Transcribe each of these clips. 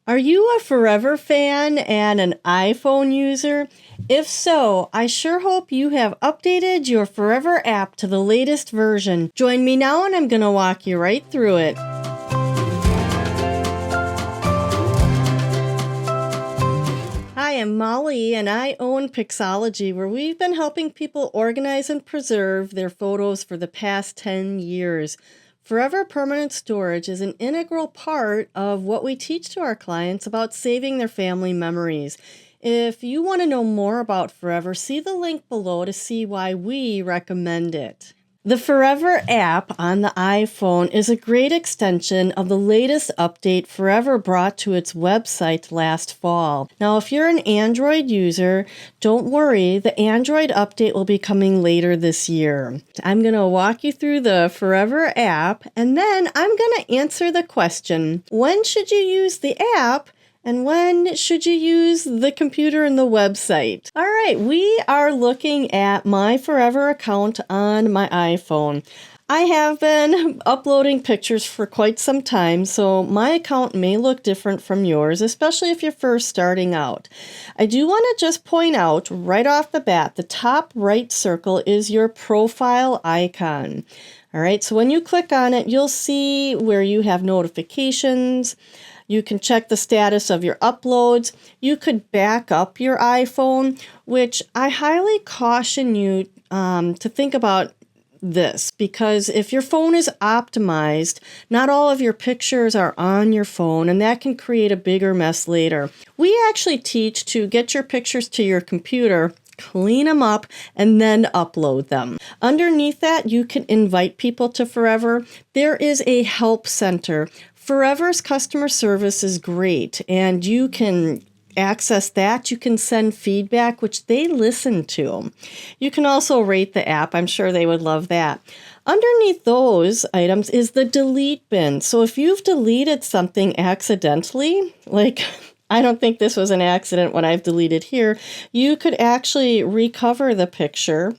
Are you a Forever fan and an iPhone user? If so, I sure hope you have updated your Forever app to the latest version. Join me now and I'm going to walk you right through it. Hi, I'm Molly and I own Pixologie, where we've been helping people organize and preserve their photos for the past 10 years. Forever permanent storage is an integral part of what we teach to our clients about saving their family memories. If you want to know more about Forever, see the link below to see why we recommend it. The Forever app on the iPhone is a great extension of the latest update Forever brought to its website last fall. Now, if you're an Android user, don't worry, the Android update will be coming later this year. I'm going to walk you through the Forever app, and then I'm going to answer the question, when should you use the app? And when should you use the computer and the website? All right, we are looking at my Forever account on my iPhone. I have been uploading pictures for quite some time, so my account may look different from yours, especially if you're first starting out. I do want to just point out right off the bat, the top right circle is your profile icon. All right, so when you click on it, you'll see where you have notifications. You can check the status of your uploads. You could back up your iPhone, which I highly caution you to think about this, because if your phone is optimized, not all of your pictures are on your phone, and that can create a bigger mess later. We actually teach to get your pictures to your computer, clean them up, and then upload them. Underneath that, you can invite people to Forever. There is a help center. Forever's customer service is great, and you can access that. You can send feedback, which they listen to. You can also rate the app. I'm sure they would love that. Underneath those items is the delete bin. So if you've deleted something accidentally, like I don't think this was an accident what I've deleted here, you could actually recover the picture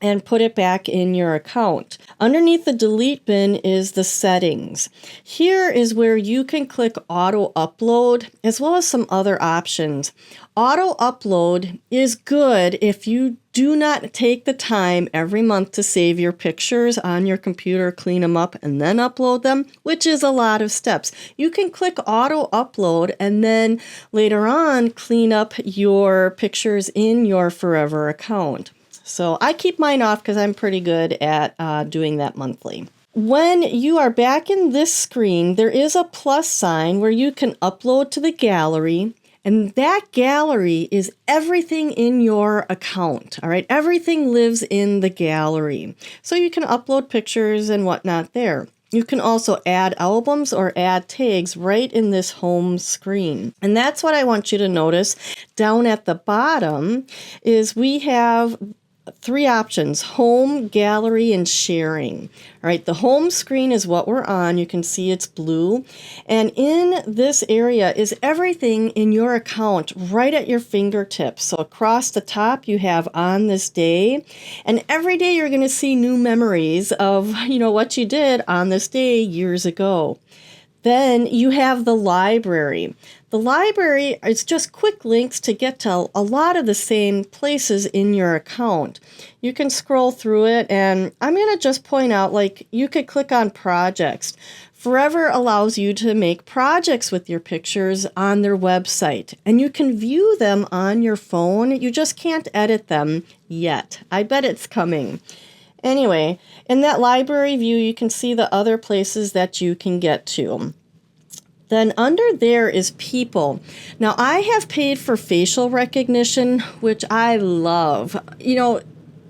and put it back in your account. Underneath the delete bin is the settings. Here is where you can click auto upload as well as some other options. Auto upload is good if you do not take the time every month to save your pictures on your computer, clean them up, and then upload them, which is a lot of steps. You can click auto upload and then later on clean up your pictures in your Forever account. So I keep mine off because I'm pretty good at doing that monthly. When you are back in this screen, there is a plus sign where you can upload to the gallery. And that gallery is everything in your account. All right, everything lives in the gallery. So you can upload pictures and whatnot there. You can also add albums or add tags right in this home screen. And that's what I want you to notice. Down at the bottom is we have three options: home, gallery, and sharing. All right, the home screen is what we're on. You can see it's blue. And in this area is everything in your account right at your fingertips. So across the top, you have on this day. And every day you're going to see new memories of, what you did on this day years ago. Then you have the library. The library is just quick links to get to a lot of the same places in your account. You can scroll through it, and I'm going to just point out, you could click on projects. Forever allows you to make projects with your pictures on their website, and you can view them on your phone. You just can't edit them yet. I bet it's coming. Anyway, in that library view, you can see the other places that you can get to. Then under there is people. Now, I have paid for facial recognition, which I love.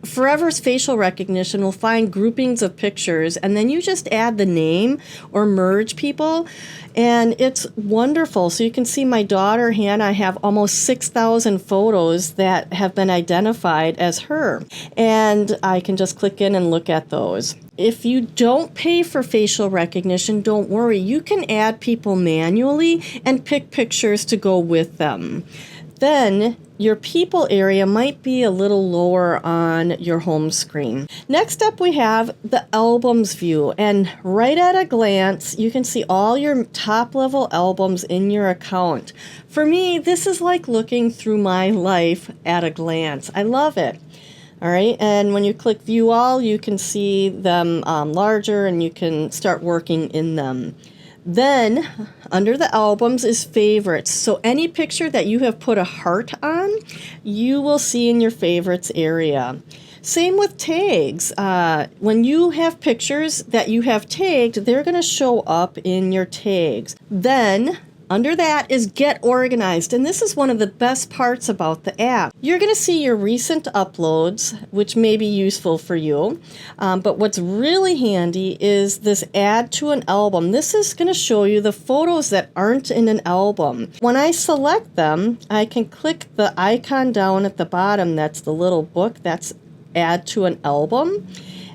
Forever's facial recognition will find groupings of pictures, and then you just add the name or merge people, and it's wonderful. So you can see my daughter, Hannah, I have almost 6,000 photos that have been identified as her, and I can just click in and look at those. If you don't pay for facial recognition, don't worry. You can add people manually and pick pictures to go with them. then your people area might be a little lower on your home screen. Next up, we have the albums view, and right at a glance, you can see all your top level albums in your account. For me, this is like looking through my life at a glance. I love it. All right, and when you click view all, you can see them larger and you can start working in them. Then, under the albums is favorites. So any picture that you have put a heart on, you will see in your favorites area. Same with tags. When you have pictures that you have tagged, they're going to show up in your tags. Then, under that is Get Organized, and this is one of the best parts about the app. You're going to see your recent uploads, which may be useful for you, but what's really handy is this Add to an Album. This is going to show you the photos that aren't in an album. When I select them, I can click the icon down at the bottom. That's the little book. That's Add to an Album.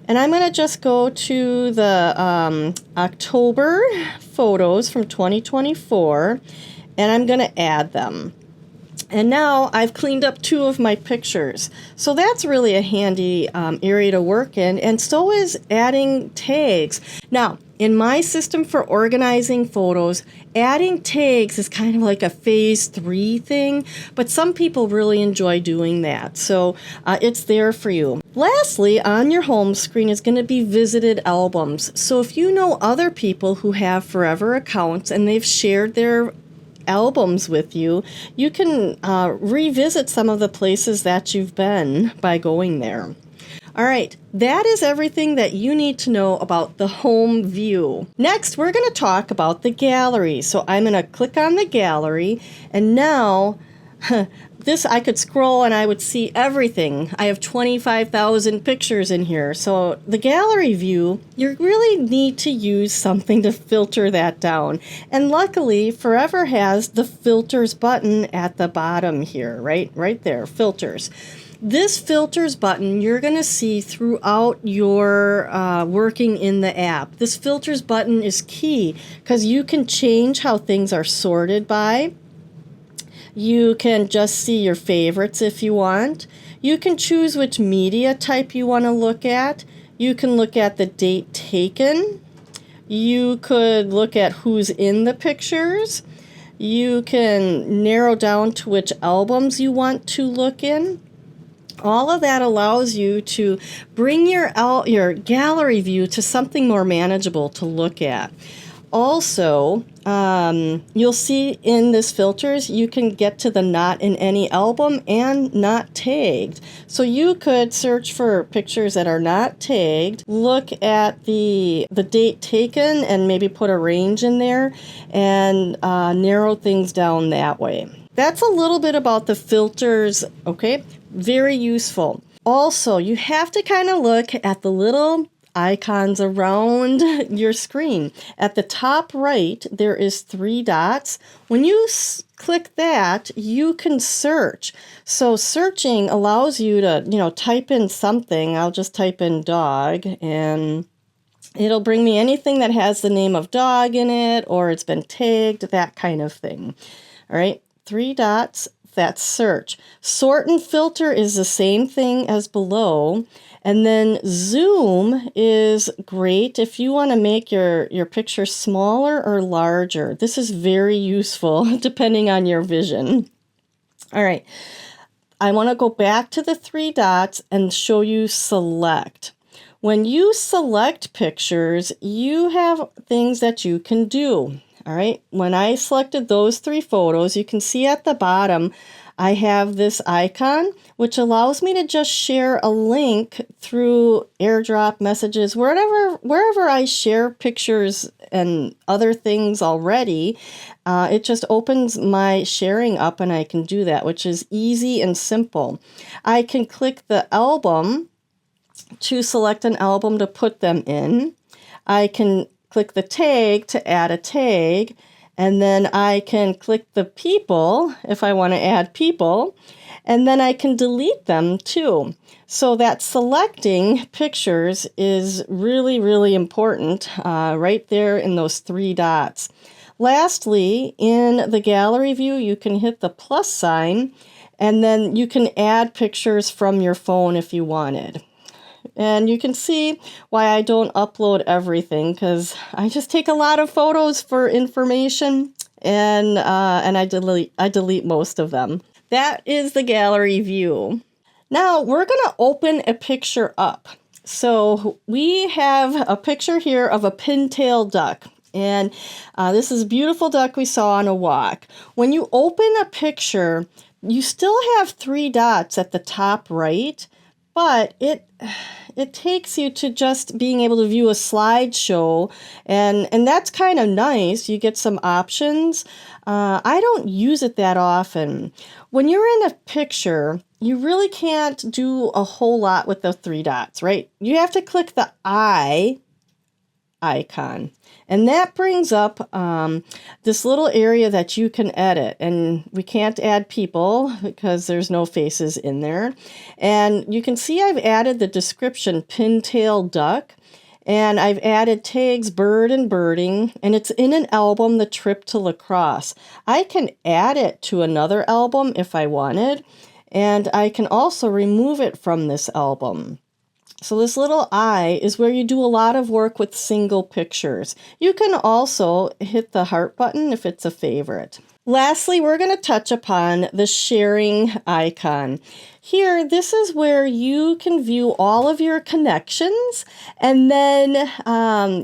And I'm going to just go to the October photos from 2024, and I'm going to add them. And now I've cleaned up 2 of my pictures. So that's really a handy area to work in, and so is adding tags. Now, in my system for organizing photos, adding tags is kind of like a phase 3 thing, but some people really enjoy doing that. So it's there for you. Lastly, on your home screen is going to be visited albums. So if you know other people who have forever accounts and they've shared their albums with you, you can revisit some of the places that you've been by going there. All right, that is everything that you need to know about the home view. Next, we're going to talk about the gallery. So I'm going to click on the gallery, and now this I could scroll and I would see everything. I have 25,000 pictures in here. So the gallery view, you really need to use something to filter that down. And luckily, Forever has the filters button at the bottom here, right there, filters. This filters button you're going to see throughout your working in the app. This filters button is key because you can change how things are sorted by. You can just see your favorites if you want. You can choose which media type you want to look at. You can look at the date taken. You could look at who's in the pictures. You can narrow down to which albums you want to look in. All of that allows you to bring your gallery view to something more manageable to look at. Also, you'll see in this filters, you can get to the not in any album and not tagged. So you could search for pictures that are not tagged, look at the date taken and maybe put a range in there and narrow things down that way. That's a little bit about the filters, okay? Very useful. Also, you have to kind of look at the little icons around your screen. At the top right, there is 3 dots. When you click that, you can search. So searching allows you to, type in something. I'll just type in dog, and it'll bring me anything that has the name of dog in it, or it's been tagged, that kind of thing. All right, 3 dots, that's search. Sort and filter is the same thing as below. And then zoom is great if you want to make your picture smaller or larger. This is very useful depending on your vision. All right, I want to go back to the 3 dots and show you select. When you select pictures, you have things that you can do. All right, when I selected those 3 photos, you can see at the bottom, I have this icon, which allows me to just share a link through AirDrop messages, wherever I share pictures and other things already. It just opens my sharing up and I can do that, which is easy and simple. I can click the album to select an album to put them in. I can click the tag to add a tag. And then I can click the people if I want to add people, and then I can delete them too. So that selecting pictures is really, really important right there in those 3 dots. Lastly, in the gallery view, you can hit the plus sign, and then you can add pictures from your phone if you wanted. And you can see why I don't upload everything, because I just take a lot of photos for information, and I delete most of them. That is the gallery view. Now we're going to open a picture up. So we have a picture here of a pintail duck. And this is a beautiful duck we saw on a walk. When you open a picture, you still have 3 dots at the top right, but it takes you to just being able to view a slideshow, and that's kind of nice. You get some options. I don't use it that often. When you're in a picture, you really can't do a whole lot with the 3 dots, right? You have to click the eye icon, and that brings up this little area that you can edit. And we can't add people because there's no faces in there. And you can see I've added the description pintail duck, and I've added tags bird and birding, and it's in an album, The Trip to La Crosse. I can add it to another album if I wanted, and I can also remove it from this album. So this little eye is where you do a lot of work with single pictures. You can also hit the heart button if it's a favorite. Lastly, we're going to touch upon the sharing icon. Here, this is where you can view all of your connections, and then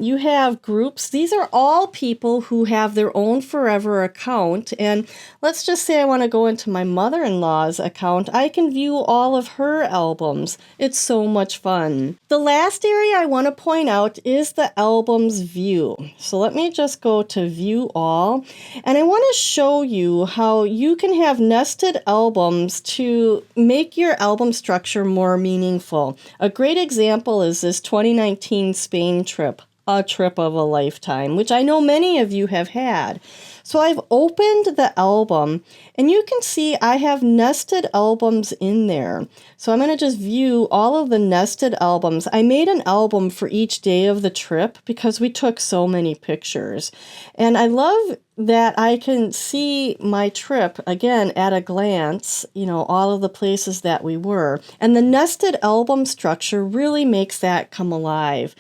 you have groups. These are all people who have their own Forever account, and let's just say I want to go into my mother-in-law's account. I can view all of her albums. It's so much fun. The last area I want to point out is the albums view. So let me just go to View All, and I want to show you how you can have nested albums to make your album structure more meaningful. A great example is this 2019 Spain trip, a trip of a lifetime, which I know many of you have had. So I've opened the album, and you can see I have nested albums in there. So I'm going to just view all of the nested albums. I made an album for each day of the trip because we took so many pictures. And I love that I can see my trip, again, at a glance, all of the places that we were. And the nested album structure really makes that come alive.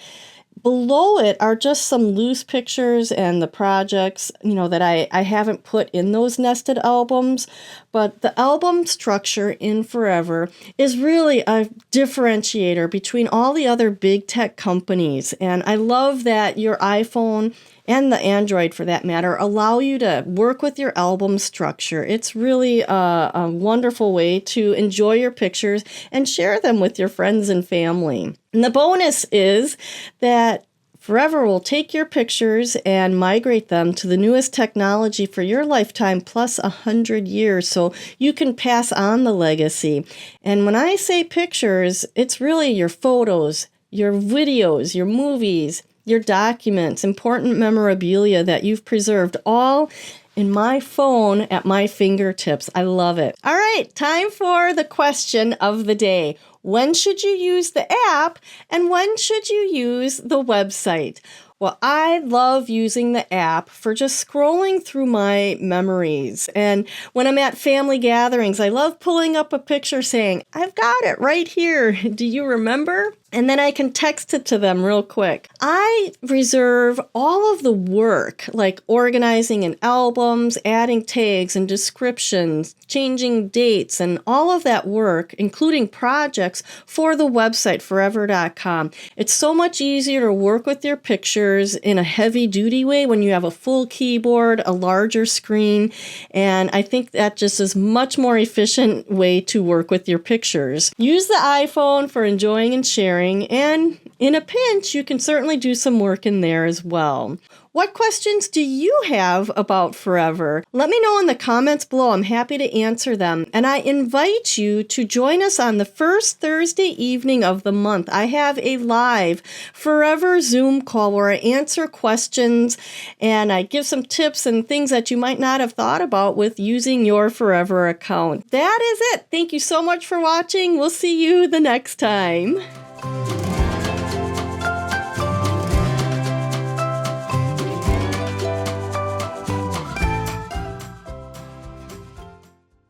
Below it are just some loose pictures and the projects, that I haven't put in those nested albums. But the album structure in Forever is really a differentiator between all the other big tech companies. And I love that your iPhone and the Android, for that matter, allow you to work with your album structure. It's really a wonderful way to enjoy your pictures and share them with your friends and family. And the bonus is that Forever will take your pictures and migrate them to the newest technology for your lifetime plus 100 years, so you can pass on the legacy. And when I say pictures, it's really your photos, your videos, your movies, your documents, important memorabilia that you've preserved, all in my phone at my fingertips. I love it. All right, time for the question of the day. When should you use the app, and when should you use the website? Well, I love using the app for just scrolling through my memories. And when I'm at family gatherings, I love pulling up a picture saying, I've got it right here. Do you remember? And then I can text it to them real quick. I reserve all of the work, like organizing in albums, adding tags and descriptions, changing dates, and all of that work, including projects, for the website, forever.com. It's so much easier to work with your pictures in a heavy-duty way when you have a full keyboard, a larger screen, and I think that just is much more efficient way to work with your pictures. Use the iPhone for enjoying and sharing, and in a pinch, you can certainly do some work in there as well. What questions do you have about Forever? Let me know in the comments below. I'm happy to answer them. And I invite you to join us on the first Thursday evening of the month. I have a live Forever Zoom call where I answer questions and I give some tips and things that you might not have thought about with using your Forever account. That is it. Thank you so much for watching. We'll see you the next time.